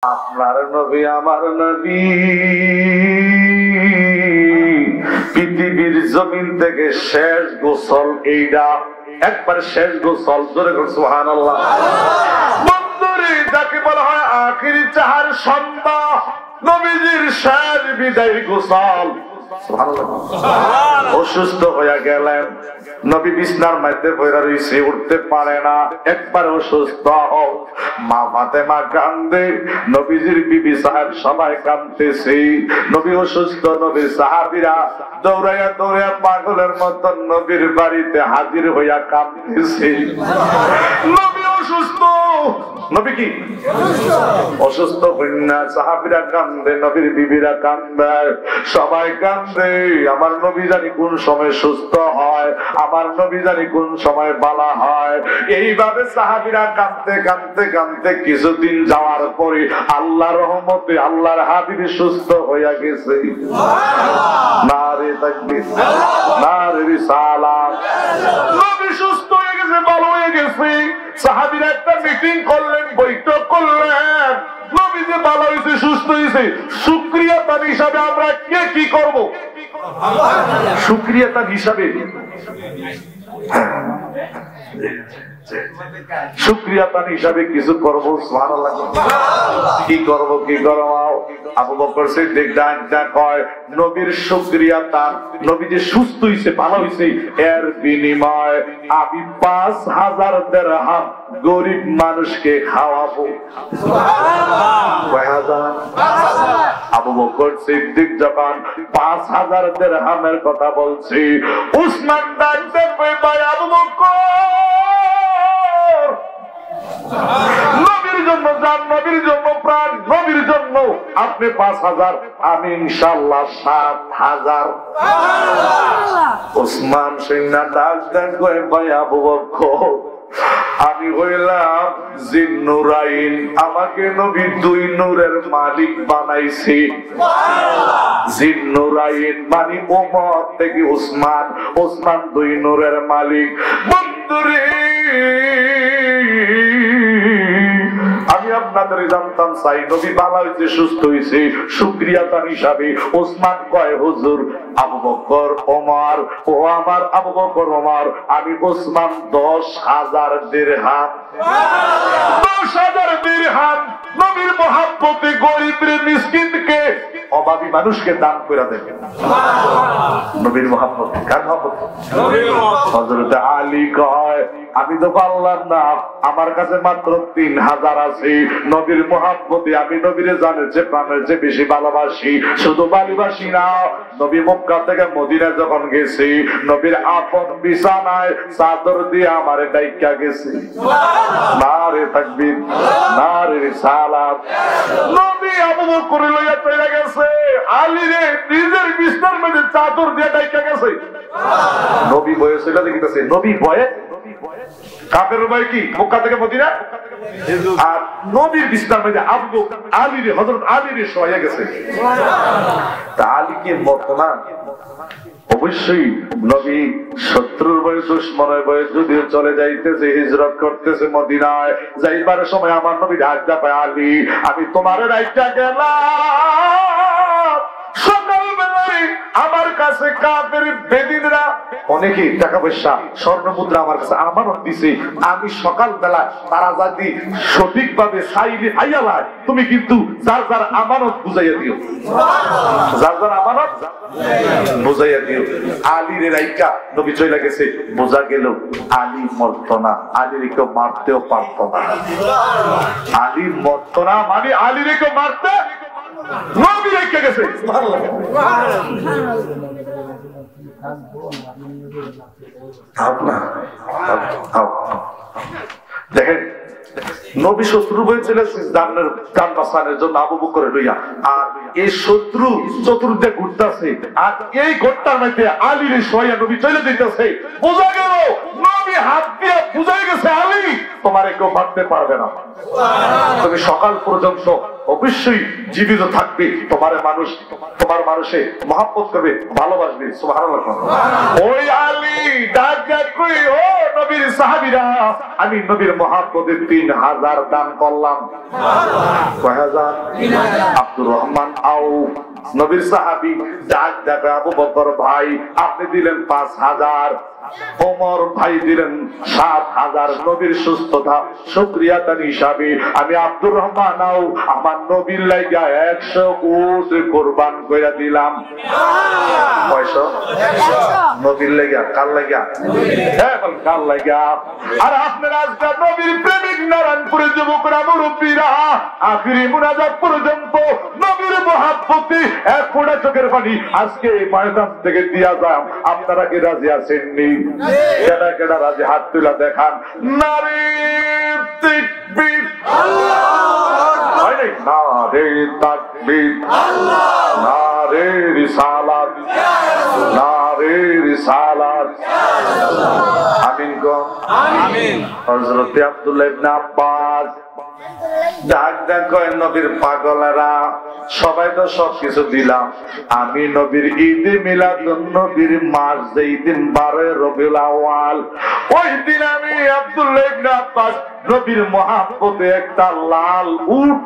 আপনার নবী আমার নবী পৃথিবীর জমিন থেকে শেষ গোসল এইটা, একবার শেষ গোসল। জোরে করে সুবহানাল্লাহ। বন্ধুরে যাকে বলা হয় আখিরি চাহার সন্ধ্যা, নবীজির শেষ বিদায় গোসল। অসুস্থ হয়ে গেলেন, নবী বিছনার মধ্যে পড়ে রইছে, উঠতে পারে না, একবার অসুস্থ। মা ফাতেমা কান্দে, নবীজির বিবি সাহেব সবাই কাঁদতেছে। নবী অসুস্থ, নবীর সাহাবীরা দৌড়াইয়া দৌড়াইয়া পাগলের মতো নবীর বাড়িতে হাজির হইয়া কাঁদতেছে। নবী অসুস্থ, নবী কি অসুস্থ হইনা, সাহাবীরা কান্দে, নবীর বিবিরা কান্দে, সবাই কান্দে। আমার নবী জানি কোন সময় সুস্থ হয়, আমার নবী জানি কোন সময় বালা হয়। এইভাবে সাহাবীরা কান্দতে কান্দতে কান্দতে কিছুদিন যাওয়ার পরে আল্লাহর রহমতে আল্লাহর হাবিব সুস্থ হইয়া গেছে। নারে তাকবীর, নারে রিসালাত। নবী সুস্থ হয়ে গেছে, ভালো হয়ে গেছে। সাহাবীরা একটা মিটিং করলেন, বৈঠক করলেন। নবী যে ভালো হয়েছে, সুস্থ হয়েছে, শুকরিয়া তার হিসাবে আমরা কে কি করব? শুকরিয়া তার হিসাবে শুকরিয়াতান হিসাবে কিছু করবো। সুবহানাল্লাহ। কি করবো কি করবো? আবু বকর সিদ্দিক ডাক কয়, নবীর শুকরিয়াতান, নবী যে সুস্থ হইছে, ভালো হইছে, এর বিনিময় আমি 5000 দিরহাম গরিব মানুষকে খাওয়াবো। আবু বকর সিদ্দিক যখন 5000 দিরহামের কথা বলছি, উসমান ডাকতে কয়, আবু বকর, নবীর জন্য জান, নবীর জন্য প্রাণ, নবীর জন্য আপনি 5000, আমি ইনশাআল্লাহ 7000। ওসমান সিনা ডাক দেন কয়, ভাই আবু বকর, আমি হইলাম জিন্নুরাইন, আমাকে নবী 2 নূরের মালিক বানাইছে। জিন্নুরাইন মানে ওমর থেকে ওসমান, ওসমান 2 নূরের মালিক। বন্ধুরে, আমি আপনাদের জানতাম চাই, নবী ভালো হয়েছে, সুস্থ হয়েছে, শুকরিয়া তার হিসাবে। ওসমান কয়, হুজুর, আবু বকর ওমর, ও আমার আবু বকর ওমর, আমি ওসমান 10,000 দিরহাম, 10,000 দিরহাম নবীর মহব্বতে গরিবরে, মিসকিনকে, অভাবী মানুষকে দান করে দেবেন। নবীর মহব্বতে, কার মহব্বতে? হযরত আলী কয়, আমি তো পারলাম না, আমার কাছে মাত্র 3000 আছে। নবীর মহব্বতে আমি নবীরে জানের চেয়ে প্রাণের চেয়ে বেশি ভালোবাসি। শুধু ভালোবাসি না, নবী মক্কা থেকে মদিনা যখন গেছি, নবীর আপন বিছানায় চাদর দিয়ে আমারে ডাইকা গেছে। নারে তাকবীর, নারে রিসালাত। নবী আবু বকর লইয়া চলে গেছে, আলী রে নিজের বিছানার মধ্যে চাদর দিয়ে ডাইকা গেছে। নবী বয়ে চলে গেছে, নবী বয়ে, কাফের ভাই কি মক্কা থেকে মদিনা, আর নবীর বিছানার মধ্যে আবু আলী রে, হযরত আলী রে শোয়া গেছে। তা আলী কি মত না? অবশ্যই নবী শত্রুর ভয়ে, দুশমনের ভয়ে যদিও চলে যাইতেছে, হিজরত করতেছে মদিনায়, যাইবার সময় আমার নবী ডাক দেয়, আলী, আমি তোমার রাইটা গেলাম, সকালবেলায় আমার কাছে কাফের বেদিনরা অনেকে টাকা পয়সা স্বর্ণ মুদ্রা আমার কাছে আমানত দিছে, আমি সকালবেলা তারা যদি সঠিকভাবে চাইলে হাইয়ালায়, তুমি কিন্তু যার যার আমানত বুঝাইয়া দিও, যার যার আমানত বুঝাইয়া দিও। আলীর রাইকা নবী চলে গেছে, বোঝা গেল আলী মরত না, আলীর কেউ মারতেও পারত না। আলী মরত না মানে আলীর কেউ মারতে নবী রেখে গেছে। দেখেন, নবী শত্রু হয়েছিল জান বাঁচানোর জন্য আবু বকরের লইয়া, আর এই শত্রু চতুর্দিকে ঘুরতেছে, আর এই ঘটনার মধ্যে আলীর শোয়া নবী চলে দিতেছে। বোঝা গেল নবী হাত দিয়ে বুঝাই গেছে, আলী তোমার কেউ মারতে পারবে না, তুমি সকাল পর্যন্ত অবশ্যই জীবিত থাকবে, তোমার মানুষে মহব্বত করবে, ভালোবাসবে। সুবহানাল্লাহ। ওই আলী ডাক কই, ও নবীর সাহাবীরা, আমি নবীর মহব্বতে 3000 দান করলাম। কয় হাজার? আব্দুর রহমান আউফ নবীর সাহাবী ডাক দেবে, আবু বকর ভাই আপনি দিলেন 5000, ওমর ভাই দিলেন 7000। নবীর সুস্থতা শুকরিয়া দান হিসাবে আমি আব্দুর রহমান আউফ আমার নবীর লাগা 100 উট কুরবান কইরা দিলাম। কয়শো? নবীর লাগা। কার লাগা? এখন কার লাগা? আর আপনারা আজকে নবীর প্রেমিক নারায়ণপুরের যুবকরা মুরব্বীরা আখিরি মুনাজাত পর্যন্ত নবীর মহব্বতে এক ফোঁটা চোখের পানি আজকে এই ময়দান থেকে দিয়া যায়। আপনারা কি রাজি আছেননি? কেডা কেডা রাজি? হাত তুলা দেখান। নারে তাকবীর, নারে তাকবীর, নারে রিসালাত, নারে রিসালাত। আমিন গো আমিন। হযরত আব্দুল্লাহ ইবনে আব্বাস ডাক ডাক কয়, নবীর পাগলেরা সবাই তো সবকিছু দিলাম, আমি নবীর ঈদে মিলাদুন নবীর মাস যেই দিন 12 রবিউল আউয়াল, ওই দিন আমি আব্দুল্লাহ ইবনে আব্বাস নবীর মহব্বতে একটা লাল উট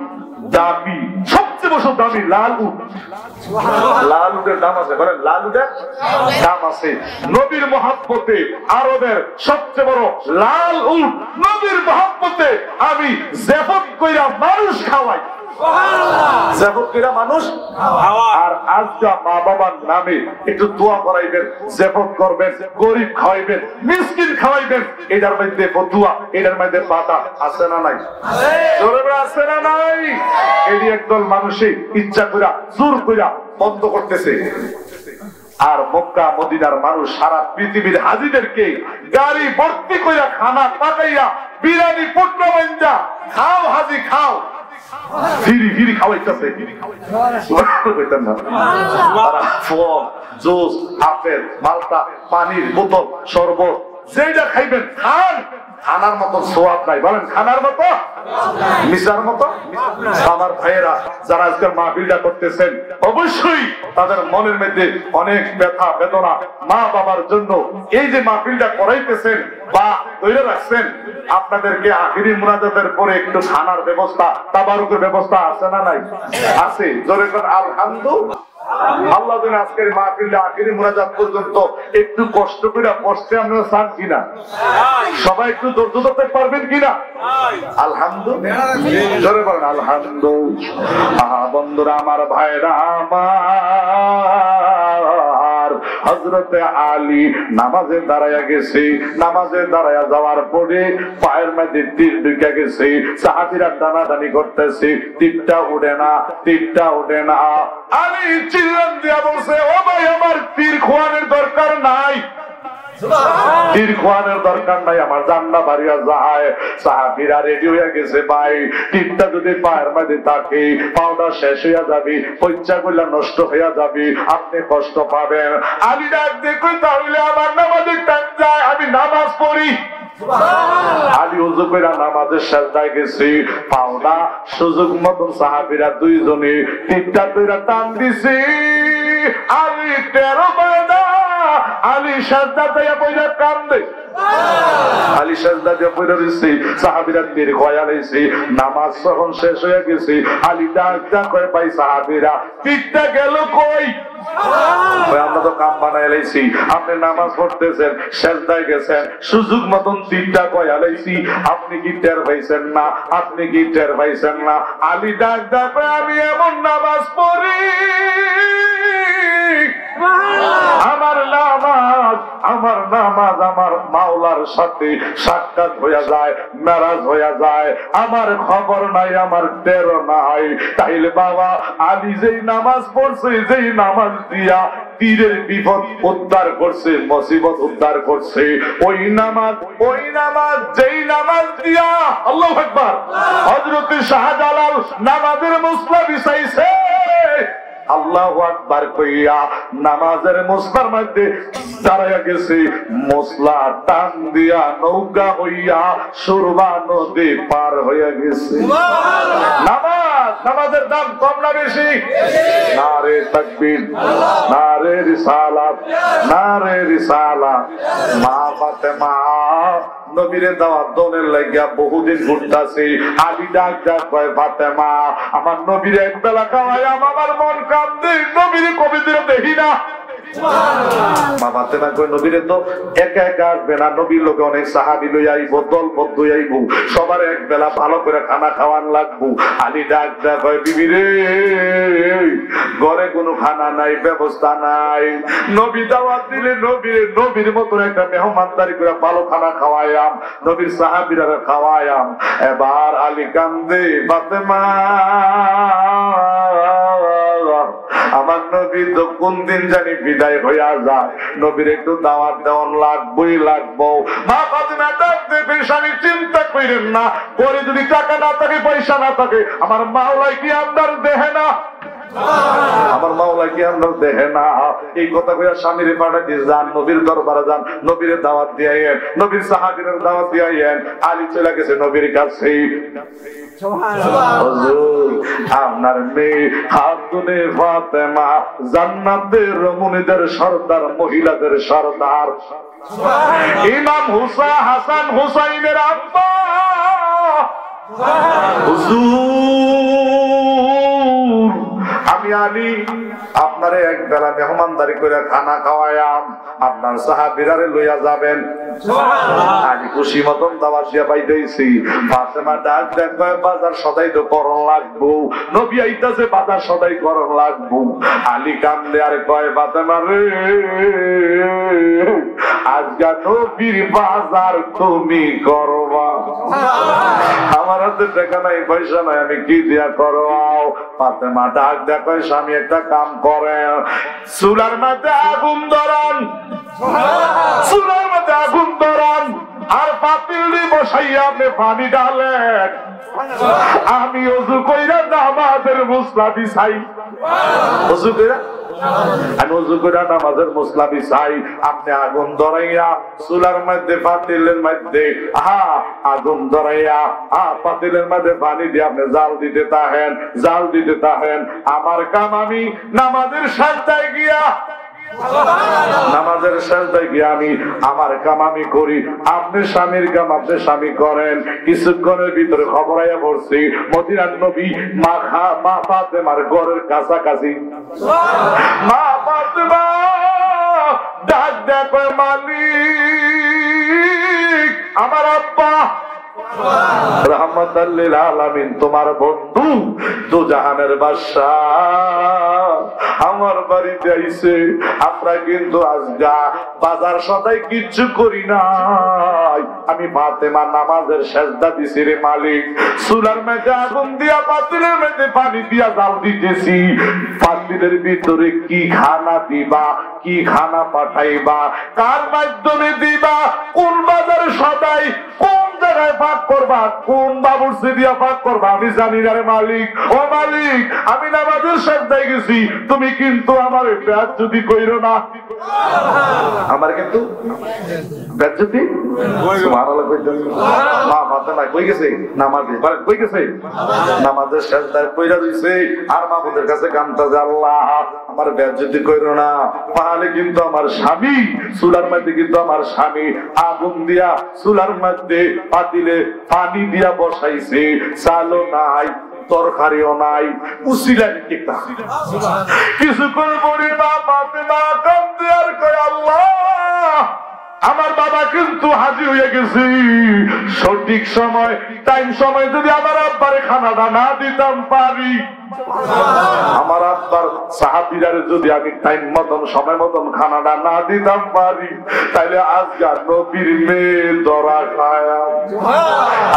দাবি, সবচেয়ে বড় দামি লাল উট। লাল উটের দাম আছে, বলেন লাল উটের দাম আছে। নবীর মহব্বতে আরবের সবচেয়ে বড় লাল উট নবীর মহব্বতে আমি জেফত কইরা মানুষ খাওয়াই। আর আজকে মা বাবার নামে একটু দোয়া করাইবেন, জেফত করবেন, গরিব খাওয়াইবেন, মিসকিন খাওয়াইবেন। এটার মধ্যে ফতুয়া, এটার মধ্যে পাতা আছে না নাই? আছে না নাই? এটি একদল মানুষে ইচ্ছা কইরা জোর কইরা বন্ধ করতেছে। আর মক্কা মদিনার মানুষ সারা পৃথিবীর হাজিদেরকে গাড়ি ভর্তি কইরা খানা পাকাইয়া বিরিয়ানি পুটনা বাঞ্জা খাও হাজি খাও, ফিরি ফিরি খাওয়াইতেছে। জুস, আপেল, মালটা, পানির বোতল, শরবত, যেটা খাইবেন খান। খানার মতো সোয়াদ নাই, বলেন খানার মতো মিশার মতো। আমার ভাইয়েরা যারা আজকের মাহফিলটা করতেছেন, অবশ্যই তাদের মনের মধ্যে অনেক ব্যথা বেদনা। মা বাবার জন্য এই যে মাহফিলটা করাইতেছেন বা তৈরি রাখছেন, আপনাদেরকে আখিরি মুনাজাতের পরে একটু খানার ব্যবস্থা, তাবারুকের ব্যবস্থা আছে না নাই? আছে। জোরে করে আলহামদুলিল্লাহ। আল্লাহ যেন আজকের মাহফিলটা আখিরি মুনাজাত পর্যন্ত একটু কষ্ট করে পড়তে আমরা চান কিনা? সবাই একটু ধৈর্য ধরতে পারবেন কিনা? আলহামদুলিল্লাহ। জোরে বলেন আলহামদুলিল্লাহ। বন্ধুরা আমার, ভাইরা আমার, হযরতে আলী নামাজে দাঁড়ায়া গেছে। নামাজে দাঁড়ায়া যাওয়ার পরে পায়ের মধ্যে তীর ঢুকে গেছে। সাহাবীরা টানাটানি করতেছে, তীরটা উঠে না, তীরটা উঠে না। আলী চিল্লান দিয়া বলছে, ও ভাই আমার তীর খোয়ানোর দরকার নাই, তীর খোয়ানোর দরকার নাই, আমার জান্না বাড়িয়া যায়। সাহাবীরা রেডি হয়ে গেছে, ভাই তীরটা যদি পায়ের মধ্যে থাকে পাওটা শেষ হইয়া যাবে, পয়সা গুলা নষ্ট হইয়া যাবে, আপনি কষ্ট পাবেন। আলী ডাক দেখুন, তাহলে আমার নামাজের টাইম যায়, আমি নামাজ পড়ি। আলী ওযু কইরা নামাজের সাজদায় গেছে, পাওনা সুযোগ মতন সাহাবীরা দুইজনে তীরটা কইরা টান দিছে। আলী টেরো পায় না, আলী সাজদা দিয়া পয়লা কান্দে। আলী সাজদা দিয়া পয়লা রইছে, সাহাবীরা তীর খয়া লাইছে। নামাজ যখন শেষ হয়ে গেছে, আলী ডাক কয়, পাই সাহাবীরা তীরটা গেল কই? আমরা তো কাম বানাই লাইছি, আপনি নামাজ পড়তেছেন, সাজদায় গেছেন, সুযোগ মতন তীরটা কয়া লাইছি, আপনি কি টের পাইছেন না? আপনি কি টের পাইছেন না? আলী ডাক কয়, আমি এমন নামাজ পড়ি আমার নামাজ আমার মাওলার সাথে সাক্ষাৎ হইয়া যায়, মেরাজ হইয়া যায়, আমার খবর নাই, আমার টেরও নাই। তাইলে বাবা আলী যেই নামাজ পড়ছে, যেই নামাজ দিয়া তীরের বিপদ উদ্ধার করছে, মুসিবত উদ্ধার করছে, ওই নামাজ যেই নামাজ দিয়া আল্লাহু আকবার হযরত শাহজালাল নামাজের মুসলা বিছাইছে, আল্লাহু আকবার কইয়া নামাজের মুসলার মধ্যে দাঁড়াইয়া গেছে। মুসলা টান দিয়া নৌকা হইয়া সুরমা নদী পার হইয়া গেছে। নামাজের দাম কম না বেশি? নারে তাকবীর, নারে রিসালাত, নারে রিসালাত। মা ফাতেমা নবীরে দাওয়াত দনের লাগিয়া বহুদিন ঘুরতাছি। আলী ডাক ডাক কয়, ফাতেমা আমার নবীরে এক বেলা খাওয়াই আমার মন কাঁদে, নবীরে কবিদের দেখি না। মা ফাতেমা কই, নবীরে তো একা একা আসবে না, নবীর লোকে অনেক সাহাবী লই আইব, দলবদ্ধ আইব, সবার এক বেলা ভালো করে খানা খাওয়ান লাগবো। আলী ডাক ডাক কয়, বিবি রে ঘরে কোনো খানা নাই, ব্যবস্থা নাই, নবী দাওয়াত দিলে নবীর মতো একটা মেহমানদারি করে ভালো খানা খাওয়ায়াম, নবীর সাহাবীরা খাওয়ায়াম। এবার আলী কান্দে, ফাতেমা আমার নবী তো কোন দিন জানি বিদায় হইয়া যায়, নবীর একটু দাওয়াত দেওয়ান লাগবই লাগবো। মা ফাতেমা ডাকতে, স্বামী চিন্তা করেন না, পরে যদি টাকা না থাকে পয়সা না থাকে আমার মাওলাই কি আপনার দেহে না, আমার মাওলা কি আপনার দেখে না? এই কথা কইয়া স্বামীর পাঠাতে যান, নবীর দরবারে যান, নবীর দাওয়াত দিয়ে আইয়েন, নবীর সাহাবীদের দাওয়াত দিয়ে আইয়েন। আলী চলে গেছে নবীর কাছে। হুজুর আপনার মেয়ে খাতুনে ফাতেমা জান্নাতের রমণীদের সর্দার, মহিলাদের সর্দার, ইমাম হাসান হুসাইনের আব্বা। হুজুর আমি আলী আপনারে এক বেলা মেহমানদারি করে খানা খাওয়ায়াম, আপনার সাহাবীরারে লইয়া যাবেন। আলী খুশি মতন দাওয়াত দিয়া পাইতেছি। ফাতেমা ডাক দেখ, বাজার সদাই তো করণ লাগবো, নবী আইতাছে বাজার সদাই করণ লাগবো। আলী কান্দে আর কয়, ফাতেমা রে আজকে নবীর বাজার তুমি করবা, আমার হাতে টাকা নাই পয়সা নাই, আমি কি দিয়া করবাও? ফাতেমা ডাক দেখ, স্বামী একটা কাম করে, চুলার মধ্যে আগুন ধরান, চুলার মধ্যে আগুন ধরান, আর পাতিল বসাইয়া আপনি পানি ঢালেন, আমি ওযু কইরা নামাজের মুসলা বিছাই, ওযু কইরা আমি ওযু কইরা নামাজের মুসলা বিছাই, আপনি আগুন ধরাইয়া চুলার মধ্যে পাতিলের মধ্যে আগুন ধরাইয়া পাতিলের মধ্যে পানি দিয়ে আপনি জাল দিতে থাকেন। আমার কাম আমি নামাজের সাজদায় গিয়া আমি আমার কাম আমি করি, আপনি স্বামীর কাম আপনি স্বামী করেন। কিছুক্ষণের ভিতরে খবর আইয়া পড়ছি মদিনার নবী মা ফাতেমার ঘরের কাছাকাছি। মা ফাতেমা ডাক দেখ, মালিক আমার আব্বা রাহমাতাল লিল আলামিন, তোমার বন্ধু দুজাহানের বাদশাহ আমার বাড়িতে আইছে। আমরা কিন্তু আজগা বাজার সদাই কিচ্ছু করি নাই, আমি ফাতেমা নামাজের সেজদা দিছি রে মালিক। চুলার মধ্যে আগুন দিয়া পাতিলের মধ্যে পানি দিয়া জাল দিতেছি, পাতিলের ভিতরে কি খানা দিবা, কি খানা পাঠাইবা, কার মাধ্যমে দিবা, কোন বাজার সদাই কোন জায়গায় ভাগ করবা, কোন বাবুর্চি দিয়া ভাগ করবা আমি জানি না রে মালিক। ও মালিক আমি নামাজের সেজদায় গেছি, তুমি কিন্তু আমার বেয়াজ্জতি কইরো না, আমার কিন্তু বেয়াজ্জতি সুবহানাল্লাহ কইতেছে। মা ফাতেমা কই গেছে নামাজে, কই গেছে নামাজের সেজদায় কইরা দিছে, আর মাহবুবের কাছে কামতাছে, আল্লাহ আমার বেয়াজ্জতি কইরো না। তাহলে কিন্তু আমার স্বামী চুলার মধ্যে, কিন্তু আমার স্বামী আগুন দিয়া চুলার মধ্যে পাতিলে পানি দিয়া বসাইছে, চালও নাই তরকারিও নাই, উসিলার কিটা কিছুক্ষণ পরে মা ফাতেমা কান্দে আর কয়, আল্লাহ আমার বাবা কিন্তু হাজির হয়ে গেছি, সঠিক সময় টাইম সময় যদি আমার আব্বারে খানাটা না দিতাম পারি, আমার আব্বার সাহাবীরারে যদি আমি টাইম মতন সময় মতন খানাটা না দিতাম পারি, তাইলে আজকে নবীর মেয়ে ধরা খায়াম,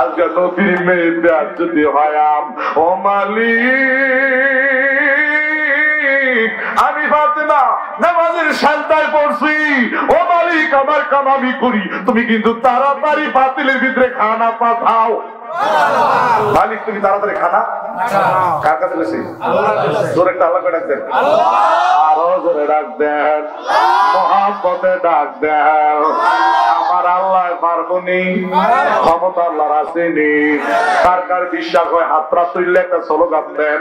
আজকে নবীর মেয়ে বেয়াজ্জতি হয়াম। ও মালিক আমি ফাতেমা নামাজের সাজদায় পড়ছি, ও মালিক আমার কাম আমি করি, তুমি কিন্তু তাড়াতাড়ি পাতিলের ভিতরে খানা পাঠাও। মালিক তুমি তাড়াতাড়ি খানা কার কাছে বেশি জোরে একটা আল্লাহ করে ডাক দেন আরো জোরে ডাক দেন মহাব্বতে ডাক দেন আমার আল্লাহ পারবনি ক্ষমতা আল্লাহর আসেনি কার কার বিশ্বাস হয় হাতরা তুললে একটা স্লোগান দেন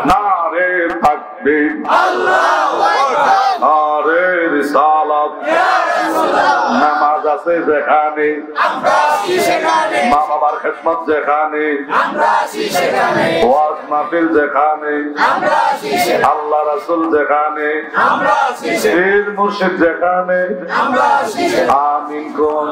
নারে তাকবীর নারে রিসালাত নামাজ আছে যেখানে মা বাবার খেদমত যেখানে ওয়াজ মাহফিল যেখানে আল্লাহ রাসূল যেখানে পীর মুর্শিদ যেখানে আমিন কোন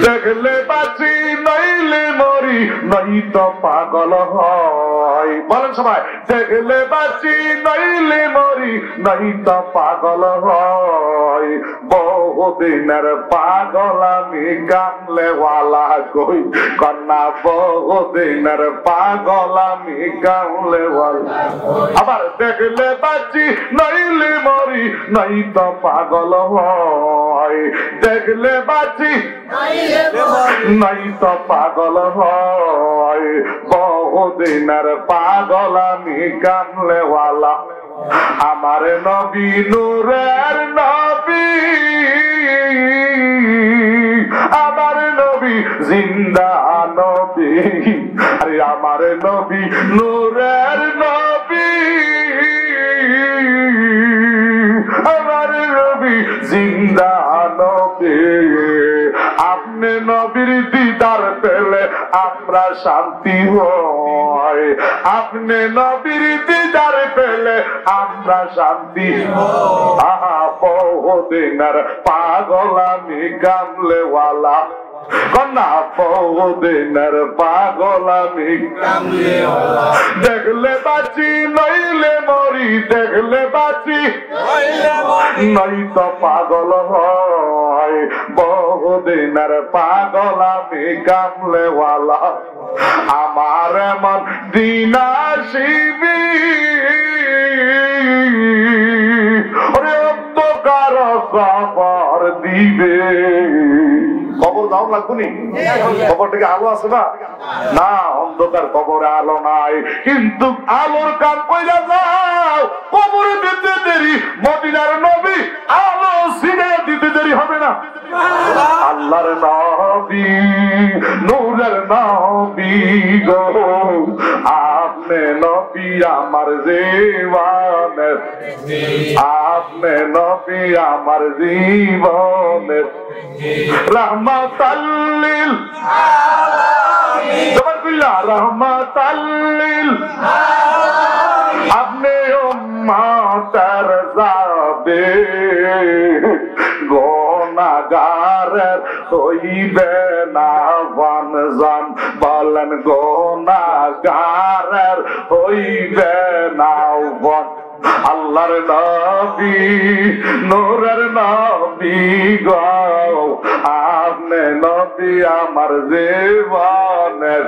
দেখলে বাঁচি নইলে মরি নাই তো পাগল হয় বলেন সবাই দেখলে বাঁচি নইলে মরি নাই তো পাগল হয় বহুদিনের পাগল আমি গামলেওয়ালা কই কন্যা বহুদিনের পাগল আমি গামলেওয়ালা আবার দেখলে বাঁচি নইলে মরি নাই তো পাগল হয় দেখলে বাঁচি নাই তো পাগল হয় বহুদিনের পাগল আমি গামলেওয়ালা আমার নবী নূরের নবী আমার নবী জিন্দা নবী আরে আমার নবী নূরের নবী আমার নবী জিন্দা নবী আপনি নবীর দিদার পেলে আমরা শান্তি হই আপনি নবীর দিদার পেলে আমরা শান্তি আহা বহুদিনের পাগল আমি গামলেওয়ালা কন্যা বহুদিনের পাগল আমি দেখলে বাঁচি নইলে মরি দেখলে বাঁচি নই তো পাগল হয় বহুদিনের পাগল আমি গামলেওয়ালা আমার মন দিন আসিবি ওরে অন্ধকার খবর দিবে কবর দাও লাগবনি কবর থেকে আলো আছে না না অন্ধকার কবরে আলো নাই কিন্তু আলোর কাম কইরা যাও কবরে দিতে দেরি মদিনার নবী আলো সিনে দিতে দেরি হবে না আল্লাহর নবী নূরের নবী গো আপনি নবী আমার জীবনের আপনি নবী আমার জীবনের রহমাতাল্লিল আলামিন সুবহানাল্লাহ রহমাতাল্লিল আলামিন আপনি উম্মতের যাবে গুনাহগারের হইবে না বনজান বলেন গুনাহগারের হইবে না বন আল্লাহর নবী নূরের নবী গো আপনি নবী আমার জীবনের